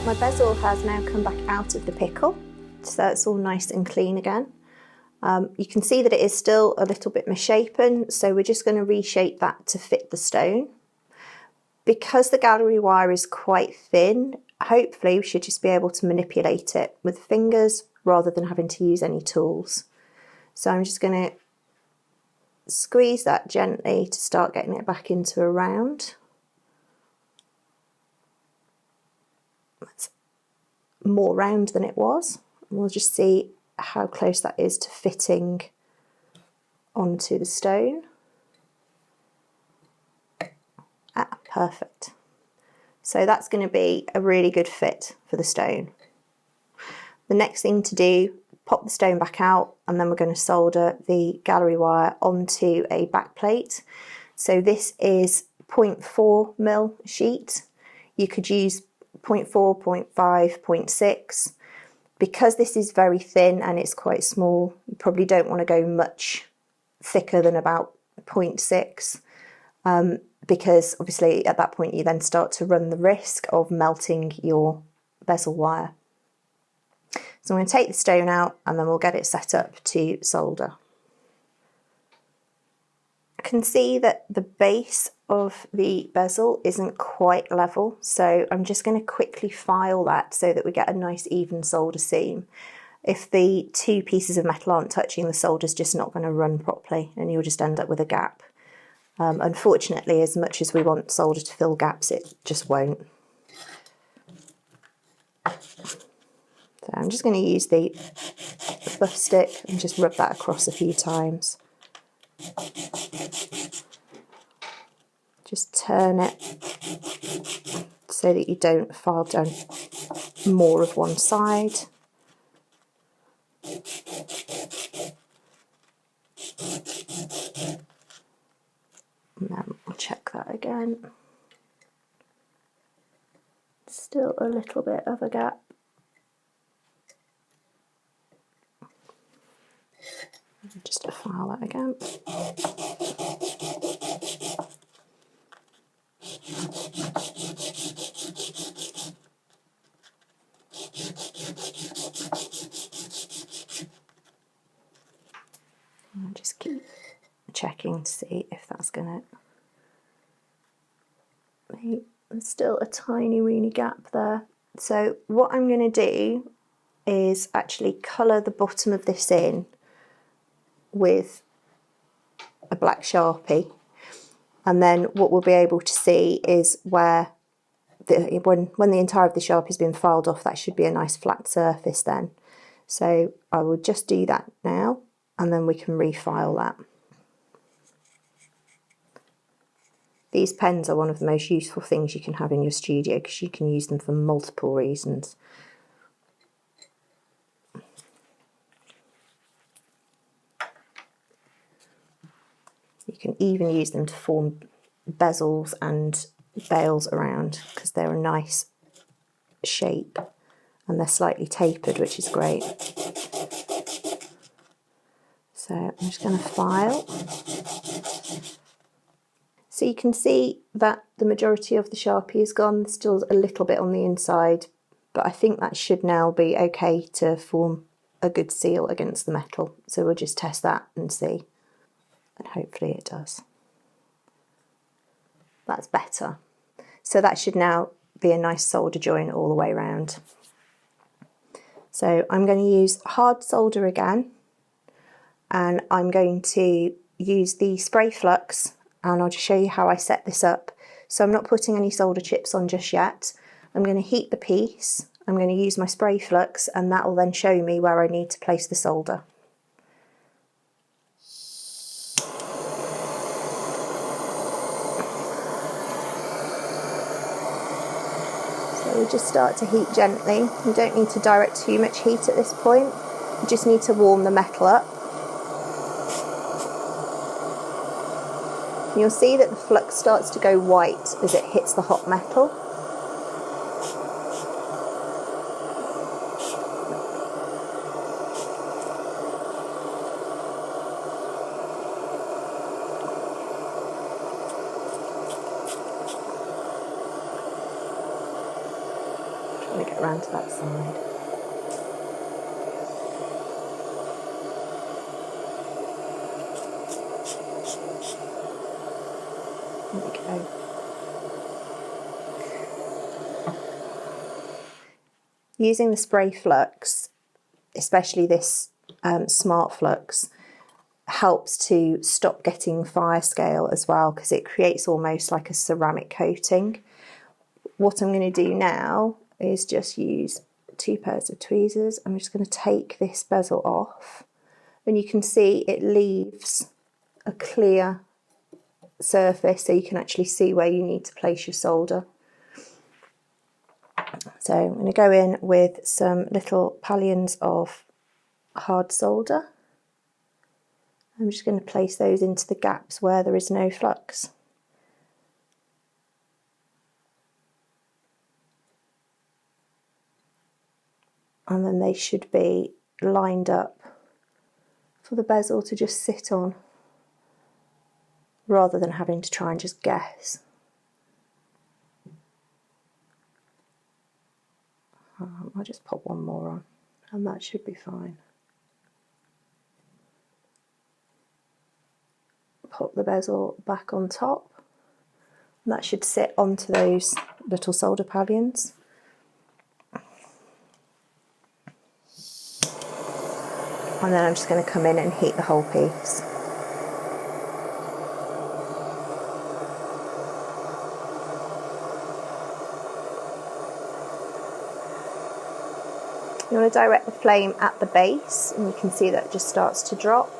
My bezel has now come back out of the pickle, so it's all nice and clean again. You can see that it is still a little bit misshapen, so we're just going to reshape that to fit the stone. Because the gallery wire is quite thin, hopefully we should just be able to manipulate it with fingers rather than having to use any tools. So I'm just going to squeeze that gently to start getting it back into a round. That's more round than it was. We'll just see how close that is to fitting onto the stone. Perfect. So that's going to be a really good fit for the stone. The next thing to do, pop the stone back out, and then we're going to solder the gallery wire onto a back plate. So this is 0.4mm sheet. You could use 0.4, 0.5, 0.6. Because this is very thin and it's quite small, you probably don't want to go much thicker than about 0.6. Because obviously at that point you then start to run the risk of melting your bezel wire. So I'm going to take the stone out and then we'll get it set up to solder. I can see that the base of the bezel isn't quite level, so I'm just going to quickly file that so that we get a nice even solder seam. If the two pieces of metal aren't touching, the solder's just not going to run properly and you'll just end up with a gap. Unfortunately, as much as we want solder to fill gaps, it just won't. So I'm just going to use the buff stick and just rub that across a few times. Just turn it so that you don't file down more of one side. And then we'll check that again. Still a little bit of a gap. Just to file that again. I'll just keep checking to see if that's going to... There's still a tiny weeny gap there. So what I'm going to do is actually colour the bottom of this in with a black Sharpie, and then what we'll be able to see is where when the entire of the Sharpie has been filed off, that should be a nice flat surface then. So I will just do that now and then we can refile that. These pens are one of the most useful things you can have in your studio because you can use them for multiple reasons. You can even use them to form bezels and bails around because they're a nice shape and they're slightly tapered, which is great. So I'm just going to file. So you can see that the majority of the Sharpie is gone. There's still a little bit on the inside, but I think that should now be okay to form a good seal against the metal. So we'll just test that and see. And hopefully it does. That's better. So that should now be a nice solder joint all the way around. So I'm going to use hard solder again, and I'm going to use the spray flux, and I'll just show you how I set this up. So I'm not putting any solder chips on just yet. I'm going to heat the piece, I'm going to use my spray flux, and that will then show me where I need to place the solder. So we just start to heat gently. You don't need to direct too much heat at this point. You just need to warm the metal up. You'll see that the flux starts to go white as it hits the hot metal. Trying to get around to that side. There we go. Using the spray flux, especially this smart flux, helps to stop getting fire scale as well, because it creates almost like a ceramic coating. What I'm going to do now is just use 2 pairs of tweezers. I'm just going to take this bezel off, and you can see it leaves a clear surface so you can actually see where you need to place your solder. So I'm going to go in with some little pallions of hard solder. I'm just going to place those into the gaps where there is no flux. And then they should be lined up for the bezel to just sit on, rather than having to try and just guess. I'll just pop one more on, and that should be fine. Pop the bezel back on top, and that should sit onto those little solder pallions. And then I'm just going to come in and heat the whole piece. You want to direct the flame at the base, and you can see that it just starts to drop.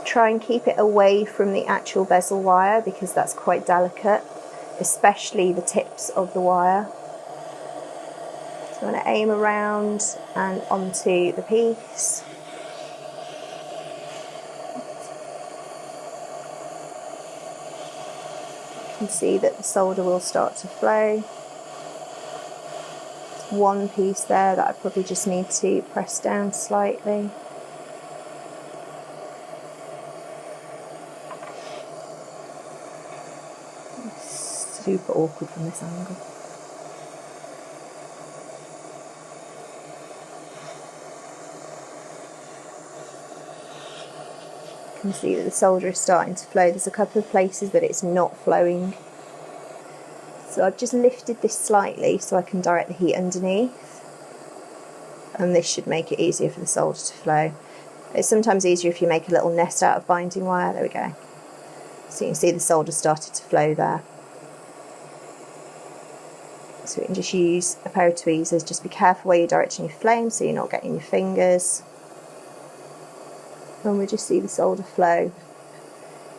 Try and keep it away from the actual bezel wire, because that's quite delicate, especially the tips of the wire. So I'm going to aim around and onto the piece. You can see that the solder will start to flow. One piece there that I probably just need to press down slightly. It's super awkward from this angle. You can see that the solder is starting to flow. There's a couple of places that it's not flowing. So I've just lifted this slightly so I can direct the heat underneath, and this should make it easier for the solder to flow. It's sometimes easier if you make a little nest out of binding wire. There we go. So you can see the solder started to flow there. So we can just use a pair of tweezers. Just be careful where you're directing your flame so you're not getting your fingers. And we just see the solder flow.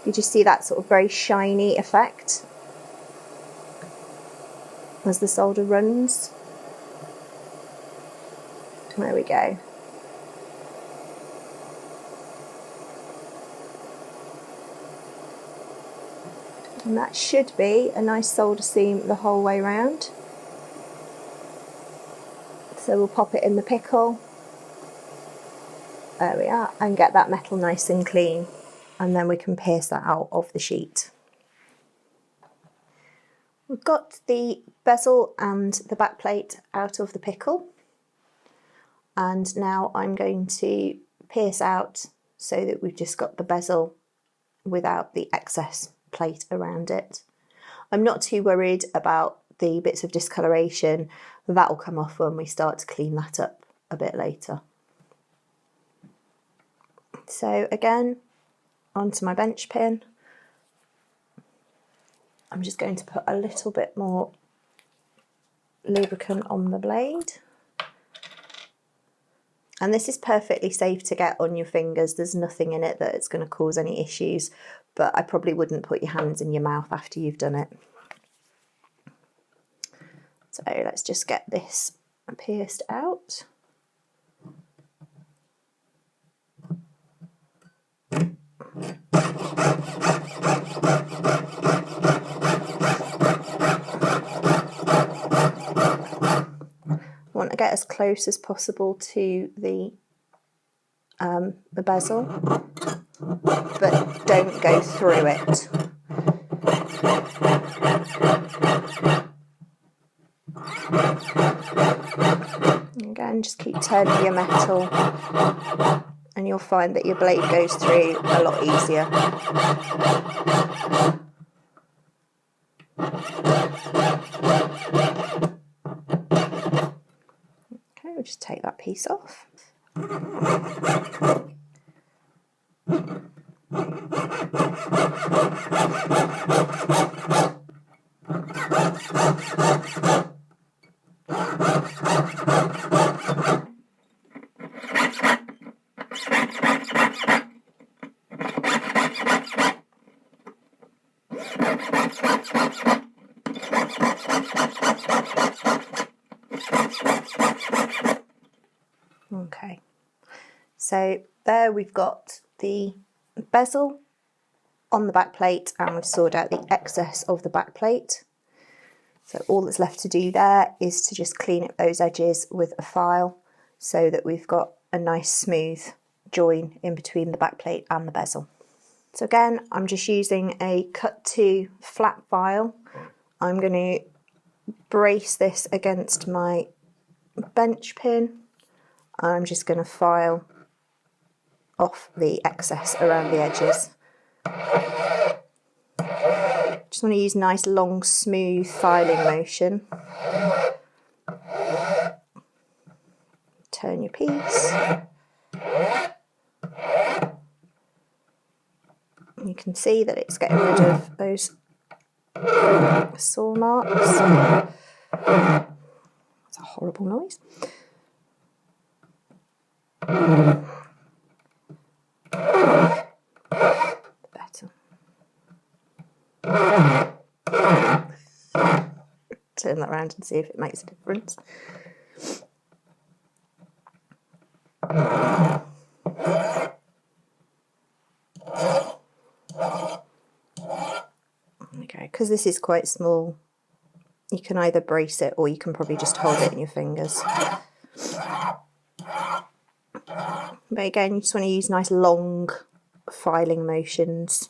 You just see that sort of very shiny effect as the solder runs. There we go. And that should be a nice solder seam the whole way round. So we'll pop it in the pickle. There we are, and get that metal nice and clean, and then we can pierce that out of the sheet. We've got the bezel and the back plate out of the pickle, and now I'm going to pierce out so that we've just got the bezel without the excess plate around it. I'm not too worried about the bits of discoloration. That will come off when we start to clean that up a bit later. So again, onto my bench pin. I'm just going to put a little bit more lubricant on the blade. And this is perfectly safe to get on your fingers. There's nothing in it that it's going to cause any issues, but I probably wouldn't put your hands in your mouth after you've done it. So let's just get this pierced out. Want to get as close as possible to the bezel, but don't go through it. Again, just keep turning your metal and you'll find that your blade goes through a lot easier. Okay, we'll just take that piece off. Okay, so there we've got the bezel on the back plate and we've sawed out the excess of the back plate. So all that's left to do there is to just clean up those edges with a file so that we've got a nice smooth join in between the back plate and the bezel. So again, I'm just using a cut to flat file. I'm going to brace this against my bench pin. I'm just going to file off the excess around the edges. Just want to use nice long smooth filing motion. Turn your piece. You can see that it's getting rid of those saw marks. That's a horrible noise. Better. Turn that around and see if it makes a difference. Okay, because this is quite small, you can either brace it or you can probably just hold it in your fingers. But again, you just want to use nice long filing motions.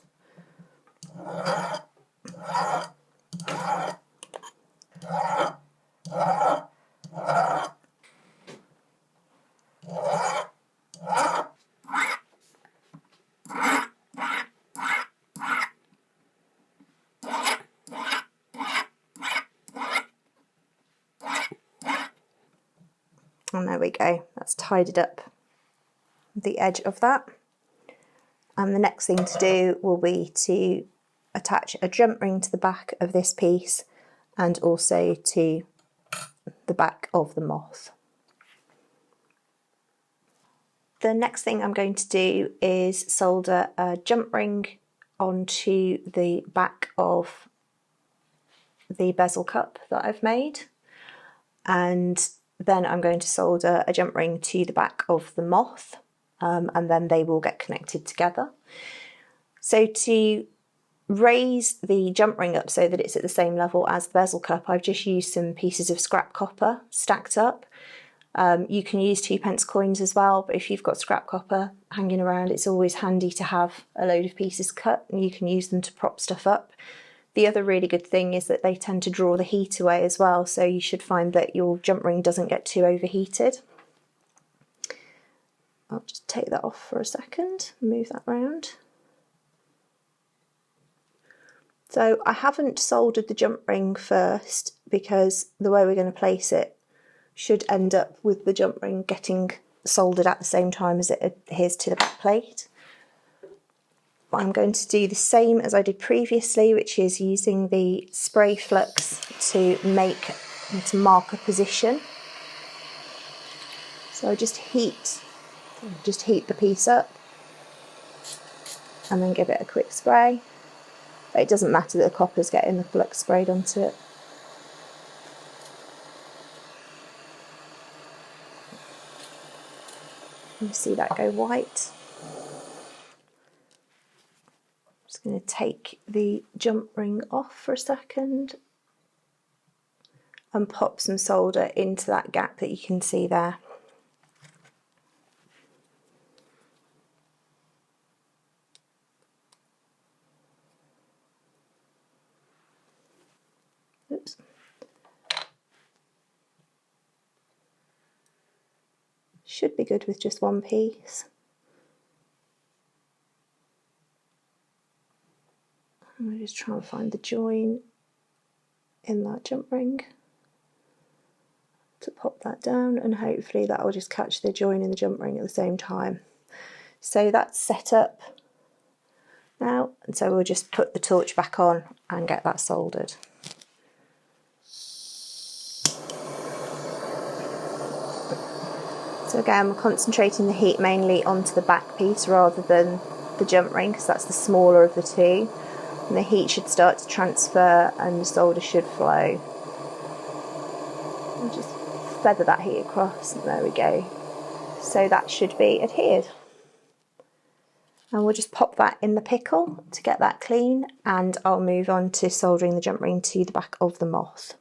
And there we go, that's tidied up the edge of that. And the next thing to do will be to attach a jump ring to the back of this piece and also to the back of the moth. The next thing I'm going to do is solder a jump ring onto the back of the bezel cup that I've made, and then I'm going to solder a jump ring to the back of the moth, and then they will get connected together. So to raise the jump ring up so that it's at the same level as the bezel cup, I've just used some pieces of scrap copper stacked up. You can use 2p coins as well, but if you've got scrap copper hanging around, it's always handy to have a load of pieces cut and you can use them to prop stuff up. The other really good thing is that they tend to draw the heat away as well, so you should find that your jump ring doesn't get too overheated. I'll just take that off for a second, move that round. So I haven't soldered the jump ring first because the way we're going to place it should end up with the jump ring getting soldered at the same time as it adheres to the back plate. But I'm going to do the same as I did previously, which is using the spray flux to mark a position. So I just heat the piece up and then give it a quick spray. But it doesn't matter that the copper's getting the flux sprayed onto it. You see that go white. I'm just going to take the jump ring off for a second and pop some solder into that gap that you can see there. Oops. Should be good with just one piece. I'm going to just try and find the join in that jump ring to pop that down, and hopefully that will just catch the join in the jump ring at the same time. So that's set up now, and so we'll just put the torch back on and get that soldered. So again, we're concentrating the heat mainly onto the back piece rather than the jump ring, because that's the smaller of the two, and the heat should start to transfer and the solder should flow. I'll just feather that heat across, and there we go. So that should be adhered. And we'll just pop that in the pickle to get that clean, and I'll move on to soldering the jump ring to the back of the moth.